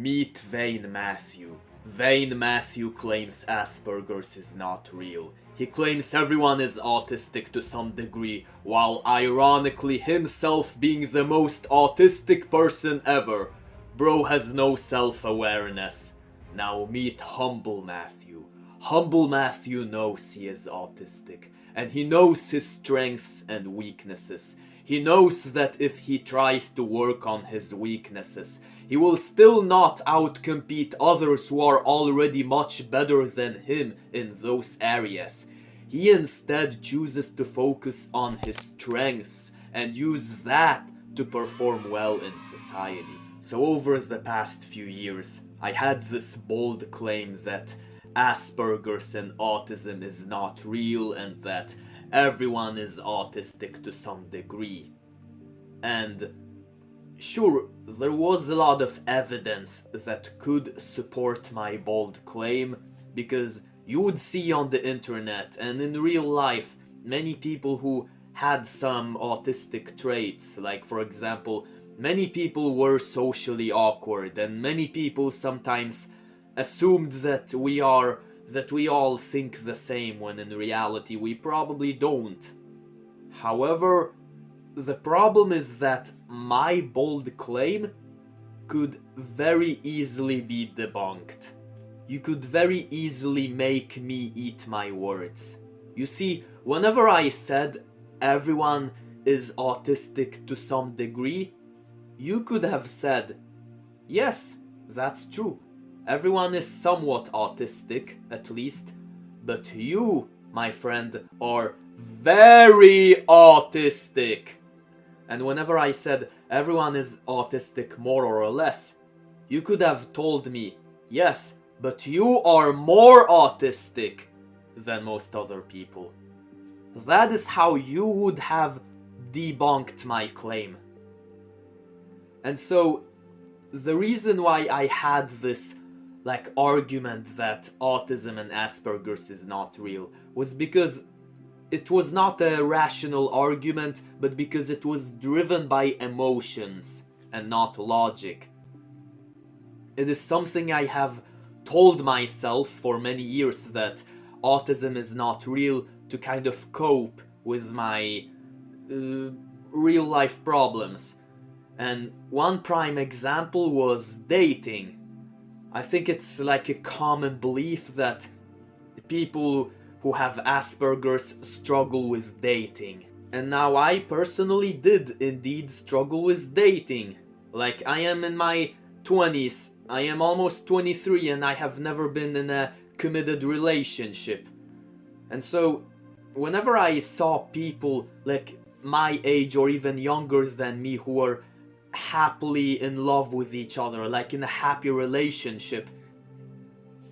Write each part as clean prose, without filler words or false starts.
Meet Vain Matthew. Vain Matthew claims Asperger's is not real. He claims everyone is autistic to some degree, while ironically himself being the most autistic person ever. Bro has no self-awareness. Now meet Humble Matthew. Humble Matthew knows he is autistic, and he knows his strengths and weaknesses. He knows that if he tries to work on his weaknesses, he will still not outcompete others who are already much better than him in those areas. He instead chooses to focus on his strengths and use that to perform well in society. So over the past few years, I had this bold claim that Asperger's and autism is not real and that everyone is autistic to some degree. And sure, there was a lot of evidence that could support my bold claim, because you would see on the internet and in real life many people who had some autistic traits, like for example, many people were socially awkward and many people sometimes assumed that we all think the same when in reality we probably don't. However, the problem is that my bold claim could very easily be debunked. You could very easily make me eat my words. You see, whenever I said everyone is autistic to some degree, you could have said, yes, that's true. Everyone is somewhat autistic, at least, but you, my friend, are very autistic. And whenever I said everyone is autistic more or less, you could have told me, yes, but you are more autistic than most other people. That is how you would have debunked my claim. And so, the reason why I had this argument that autism and Asperger's is not real was because it was not a rational argument, but because it was driven by emotions and not logic. It is something I have told myself for many years, that autism is not real, to kind of cope with my real life problems. And one prime example was dating. I think it's like a common belief that people who have Asperger's struggle with dating. And now I personally did indeed struggle with dating. Like, I am in my 20s, I am almost 23 and I have never been in a committed relationship. And so, whenever I saw people like my age or even younger than me who are happily in love with each other, like in a happy relationship,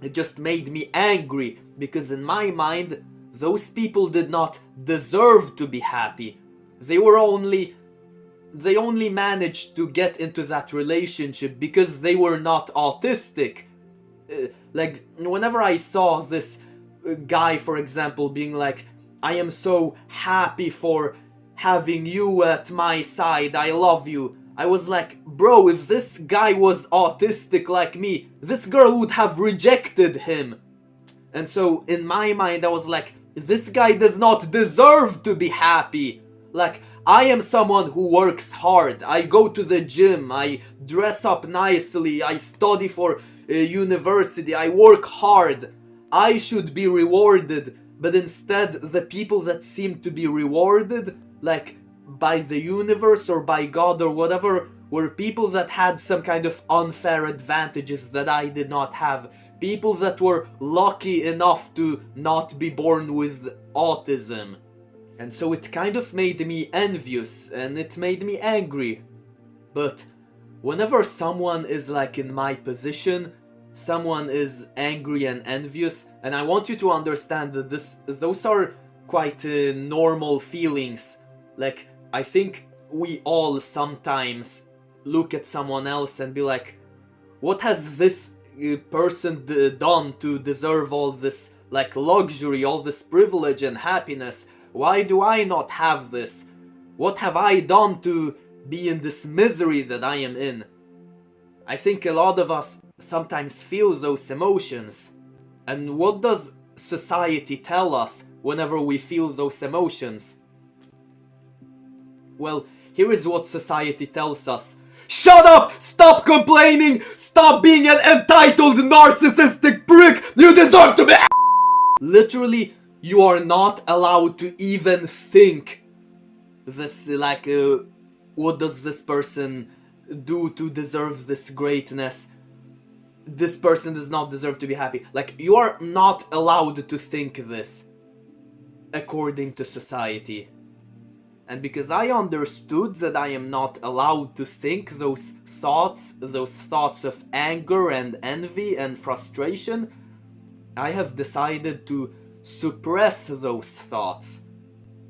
it just made me angry, because in my mind those people did not deserve to be happy. They only managed to get into that relationship because they were not autistic. Like, whenever I saw this guy, for example, being like, I am so happy for having you at my side, I love you, I was like, bro, if this guy was autistic like me, this girl would have rejected him. And so in my mind I was like, this guy does not deserve to be happy. Like, I am someone who works hard. I go to the gym, I dress up nicely, I study for university, I work hard. I should be rewarded, but instead the people that seem to be rewarded, like by the universe or by God or whatever, were people that had some kind of unfair advantages that I did not have. People that were lucky enough to not be born with autism. And so it kind of made me envious and it made me angry. But whenever someone is like in my position, someone is angry and envious, and I want you to understand that those are quite normal feelings. Like, I think we all sometimes look at someone else and be like, what has this person done to deserve all this like luxury, all this privilege and happiness? Why do I not have this? What have I done to be in this misery that I am in? I think a lot of us sometimes feel those emotions. And what does society tell us whenever we feel those emotions? Well, here is what society tells us. Shut up! Stop complaining! Stop being an entitled narcissistic prick! You deserve to be... Literally, you are not allowed to even think this, like, what does this person do to deserve this greatness? This person does not deserve to be happy. Like, you are not allowed to think this, according to society. And because I understood that I am not allowed to think those thoughts of anger and envy and frustration, I have decided to suppress those thoughts.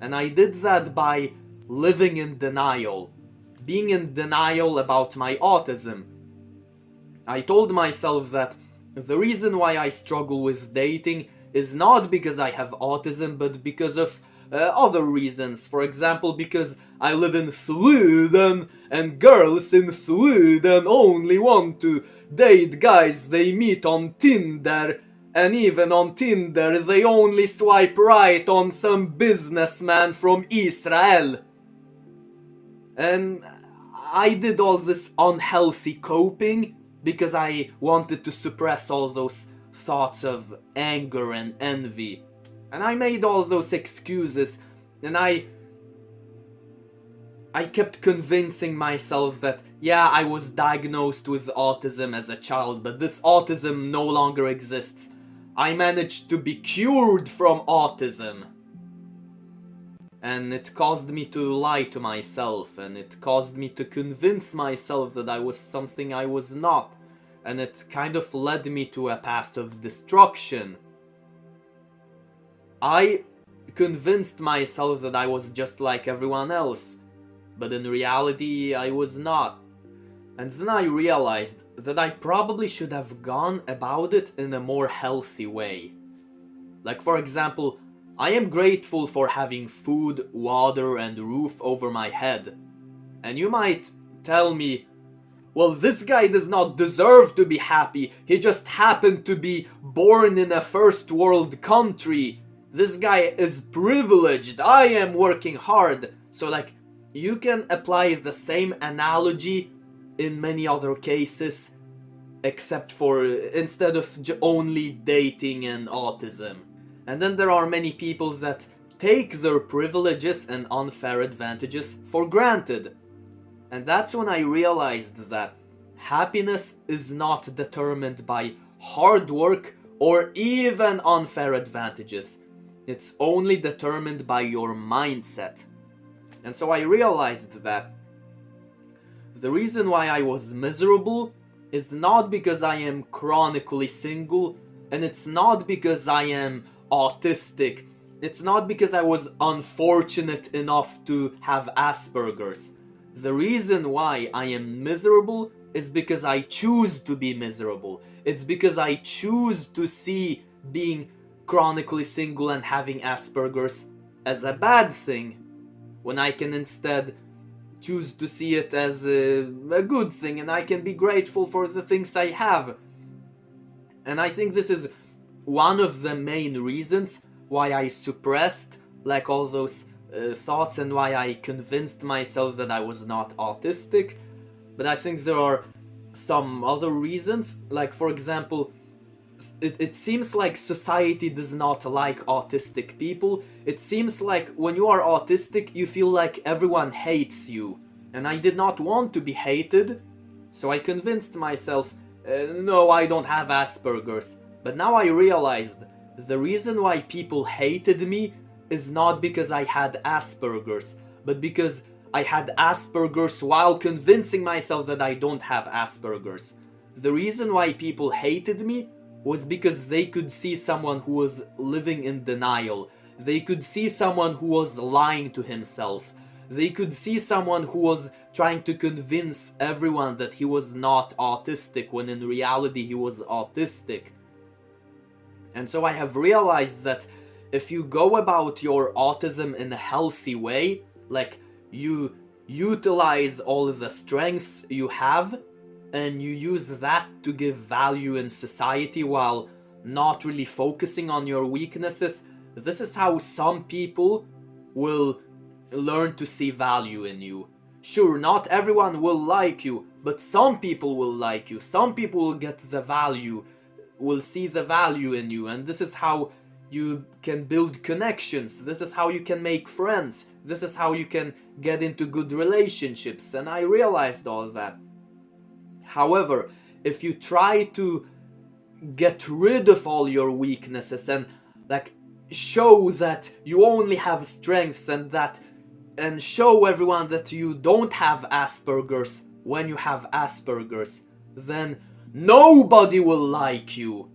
And I did that by living in denial, being in denial about my autism. I told myself that the reason why I struggle with dating is not because I have autism, but because of other reasons. For example, because I live in Sweden and girls in Sweden only want to date guys they meet on Tinder, and even on Tinder they only swipe right on some businessman from Israel. And I did all this unhealthy coping because I wanted to suppress all those thoughts of anger and envy. And I made all those excuses, and I kept convincing myself that, yeah, I was diagnosed with autism as a child, but this autism no longer exists. I managed to be cured from autism. And it caused me to lie to myself, and it caused me to convince myself that I was something I was not. And it kind of led me to a path of destruction. I convinced myself that I was just like everyone else, but in reality I was not. And then I realized that I probably should have gone about it in a more healthy way. Like, for example, I am grateful for having food, water, and roof over my head. And you might tell me, well, this guy does not deserve to be happy, he just happened to be born in a first world country. This guy is privileged, I am working hard. So, like, you can apply the same analogy in many other cases, except for instead of only dating and autism. And then there are many people that take their privileges and unfair advantages for granted. And that's when I realized that happiness is not determined by hard work or even unfair advantages. It's only determined by your mindset. And so I realized that the reason why I was miserable is not because I am chronically single, and it's not because I am autistic. It's not because I was unfortunate enough to have Asperger's. The reason why I am miserable is because I choose to be miserable. It's because I choose to see being chronically single and having Asperger's as a bad thing, when I can instead choose to see it as a good thing, and I can be grateful for the things I have. And I think this is one of the main reasons why I suppressed like all those thoughts, and why I convinced myself that I was not autistic. But I think there are some other reasons. Like, for example, it seems like society does not like autistic people. It seems like when you are autistic, you feel like everyone hates you. And I did not want to be hated, so I convinced myself, no, I don't have Asperger's. But now I realized the reason why people hated me is not because I had Asperger's, but because I had Asperger's while convincing myself that I don't have Asperger's. The reason why people hated me was because they could see someone who was living in denial. They could see someone who was lying to himself. They could see someone who was trying to convince everyone that he was not autistic, when in reality he was autistic. And so I have realized that if you go about your autism in a healthy way, like you utilize all of the strengths you have, and you use that to give value in society while not really focusing on your weaknesses, this is how some people will learn to see value in you. Sure, not everyone will like you, but some people will like you. Some people will get the value, will see the value in you, and this is how you can build connections. This is how you can make friends. This is how you can get into good relationships, and I realized all that. However, if you try to get rid of all your weaknesses and like show that you only have strengths and show everyone that you don't have Asperger's when you have Asperger's, then nobody will like you,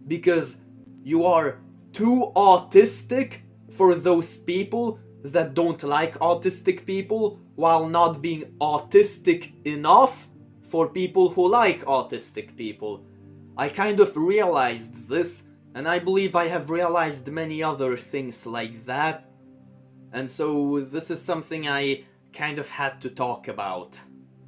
because you are too autistic for those people that don't like autistic people, while not being autistic enough for people who like autistic people. I kind of realized this, and I believe I have realized many other things like that. And so this is something I kind of had to talk about.